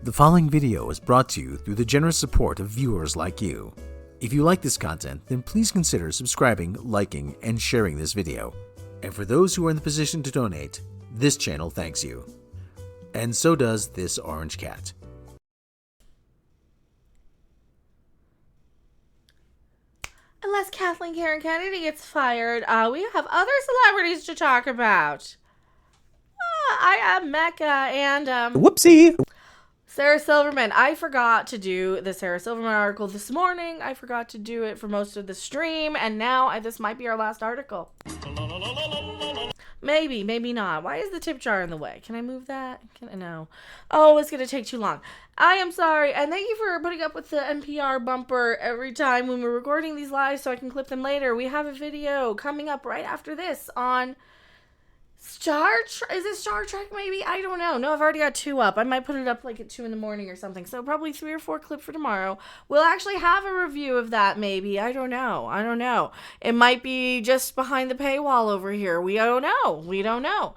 The following video is brought to you through the generous support of viewers like you. If you like this content, then please consider subscribing, liking, and sharing this video. And for those who are in the position to donate, this channel thanks you. And so does this orange cat. Unless Kathleen Karen Kennedy gets fired, we have other celebrities to talk about. I am Mecca and Whoopsie! Sarah Silverman. I forgot to do the Sarah Silverman article this morning. I forgot to do it for most of the stream, and now this might be our last article. Maybe, maybe not. Why is the tip jar in the way? Can I move that? No. Oh, it's going to take too long. I am sorry, and thank you for putting up with the NPR bumper every time when we're recording these live so I can clip them later. We have a video coming up right after this on is it Star Trek maybe? I don't know. No, I've already got 2 up. I might put it up like at 2 in the morning or something. So probably 3 or 4 clips for tomorrow. We'll actually have a review of that maybe. I don't know. It might be just behind the paywall over here. We don't know.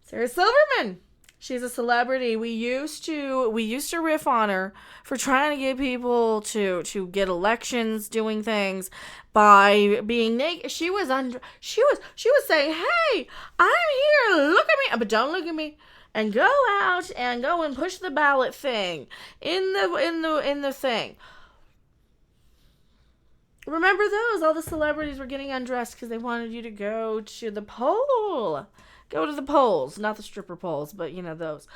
Sarah Silverman. She's a celebrity. We used to riff on her for trying to get people to get elections, doing things by being naked. She was saying, "Hey, I'm here. Look at me, but don't look at me." And go out and go and push the ballot thing in the thing. Remember those? All the celebrities were getting undressed because they wanted you to go to the poll. Go to the polls, not the stripper polls, but you know those.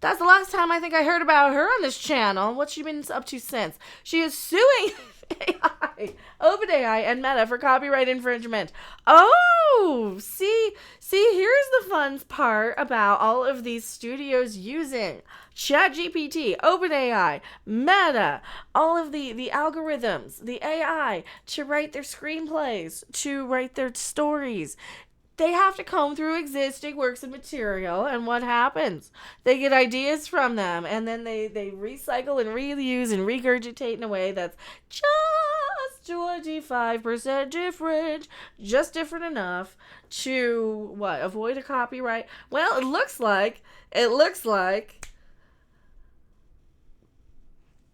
That's the last time I think I heard about her on this channel. What's she been up to since? She is suing AI, OpenAI, and Meta for copyright infringement. Oh, see, here's the fun part about all of these studios using ChatGPT, OpenAI, Meta, all of the algorithms, the AI to write their screenplays, to write their stories. They have to comb through existing works of material, and what happens? They get ideas from them, and then they recycle and reuse and regurgitate in a way that's just 25% different, just different enough to, avoid a copyright? Well, it looks like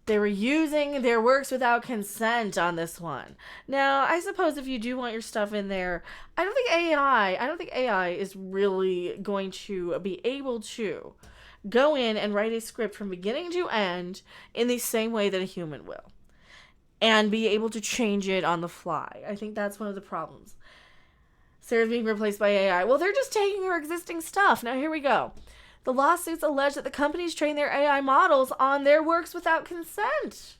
they were using their works without consent on this one. Now, I suppose if you do want your stuff in there, I don't think AI is really going to be able to go in and write a script from beginning to end in the same way that a human will and be able to change it on the fly. I think that's one of the problems. Sarah's being replaced by AI. Well, they're just taking her existing stuff. Now, here we go. The lawsuits allege that the companies train their AI models on their works without consent.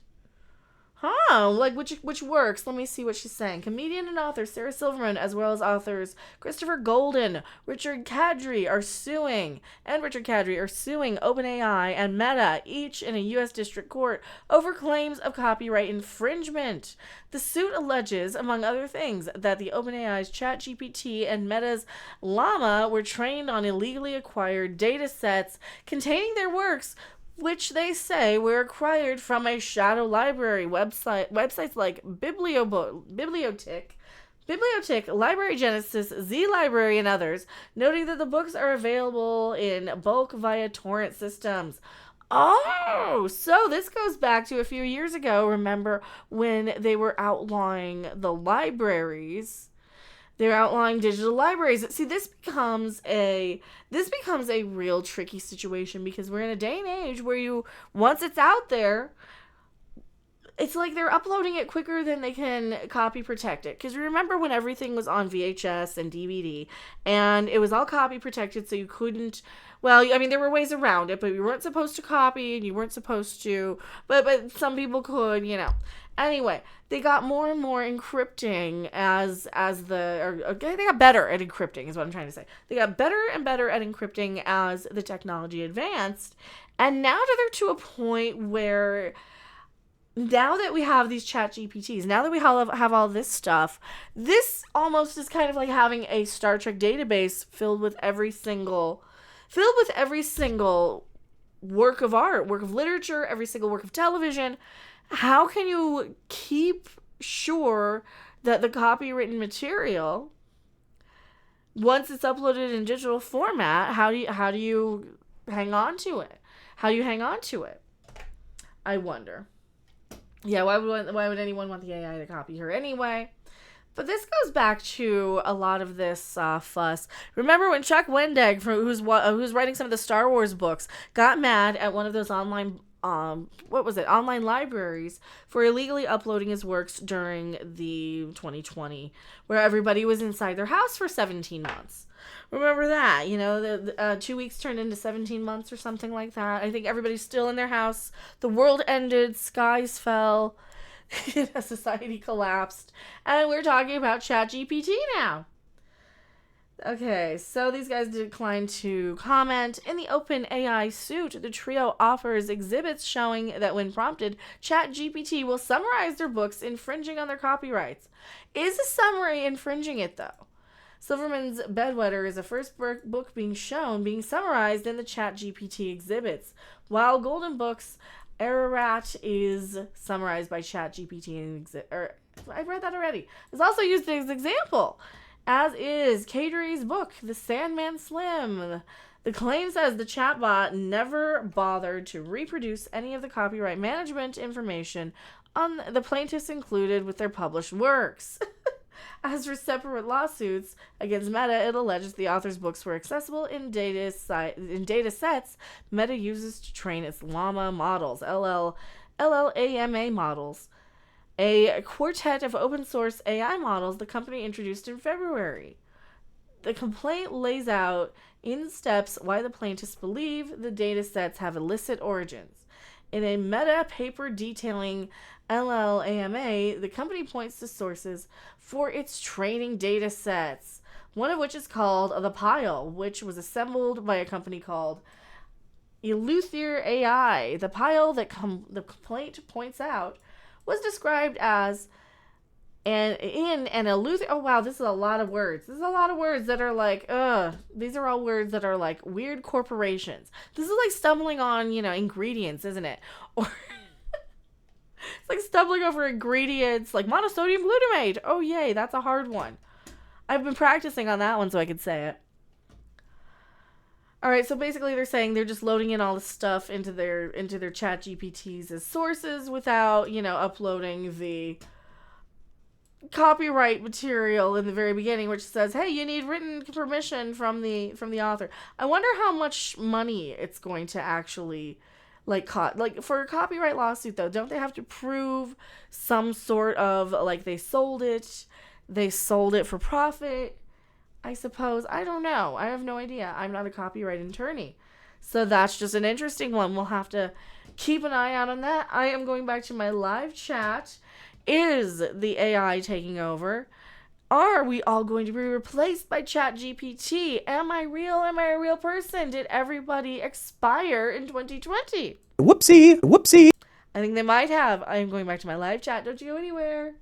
Like which works? Let me see what she's saying. Comedian and author Sarah Silverman, as well as authors Christopher Golden, Richard Kadri are suing OpenAI and Meta, each in a U.S. district court, over claims of copyright infringement. The suit alleges, among other things, that the OpenAI's ChatGPT and Meta's Llama were trained on illegally acquired data sets containing their works, which they say were acquired from a shadow library websites like Bibliothèque, Library Genesis, Z Library, and others, noting that the books are available in bulk via torrent systems. Oh, so this goes back to a few years ago. Remember when they were outlawing the libraries? They're outlawing digital libraries. See, this becomes a real tricky situation because we're in a day and age where once it's out there, it's like they're uploading it quicker than they can copy protect it. Because remember when everything was on VHS and DVD and it was all copy protected, so you couldn't. Well, I mean, there were ways around it, but you weren't supposed to copy and you weren't supposed to. But some people could, Anyway, they got more and more encrypting they got better at encrypting is what I'm trying to say. They got better and better at encrypting as the technology advanced. And now they're to a point where now that we have these chat GPTs, now that we have all this stuff, this almost is kind of like having a Star Trek database filled with every single work of art, work of literature, every single work of television. How can you keep sure that the copywritten material, once it's uploaded in digital format, how do you hang on to it? how you hang on to it. I wonder. Yeah, why would anyone want the AI to copy her anyway? But this goes back to a lot of this fuss. Remember when Chuck Wendig, who's writing some of the Star Wars books, got mad at one of those online online libraries for illegally uploading his works during the 2020, where everybody was inside their house for 17 months. Remember that? The 2 weeks turned into 17 months or something like that. I think everybody's still in their house. The world ended. Skies fell. Society collapsed. And we're talking about ChatGPT now. Okay, so these guys declined to comment. In the OpenAI suit, the trio offers exhibits showing that when prompted, ChatGPT will summarize their books, infringing on their copyrights. Is a summary infringing it, though? Silverman's Bedwetter is the first book being summarized in the ChatGPT exhibits, while Golden Book's Ararat is summarized by ChatGPT I read that already. It's also used as example, as is Catery's book, The Sandman Slim. The claim says the chatbot never bothered to reproduce any of the copyright management information on the plaintiffs included with their published works. As for separate lawsuits against Meta, it alleges the author's books were accessible in data sets Meta uses to train its Llama models, LLAMA models, a quartet of open source AI models the company introduced in February. The complaint lays out in steps why the plaintiffs believe the data sets have illicit origins. In a Meta paper detailing LLAMA, the company points to sources for its training data sets, one of which is called The Pile, which was assembled by a company called Eleuther AI. The Pile that the complaint points out was described as in an Eleuther. Oh wow, this is a lot of words. This is a lot of words that are like, these are all words that are like weird corporations. This is like stumbling on, ingredients, isn't it? Or it's like stumbling over ingredients like monosodium glutamate. Oh, yay. That's a hard one. I've been practicing on that one so I could say it. All right. So basically they're saying they're just loading in all this stuff into their chat GPTs as sources without, uploading the copyright material in the very beginning, which says, hey, you need written permission from the author. I wonder how much money it's going to actually for a copyright lawsuit, though. Don't they have to prove some sort of they sold it for profit, I suppose? I don't know. I have no idea. I'm not a copyright attorney, so that's just an interesting one. We'll have to keep an eye out on that. I am going back to my live chat. Is the AI taking over? Are we all going to be replaced by ChatGPT? Am I real? Am I a real person? Did everybody expire in 2020? Whoopsie. I think they might have. I am going back to my live chat. Don't you go anywhere.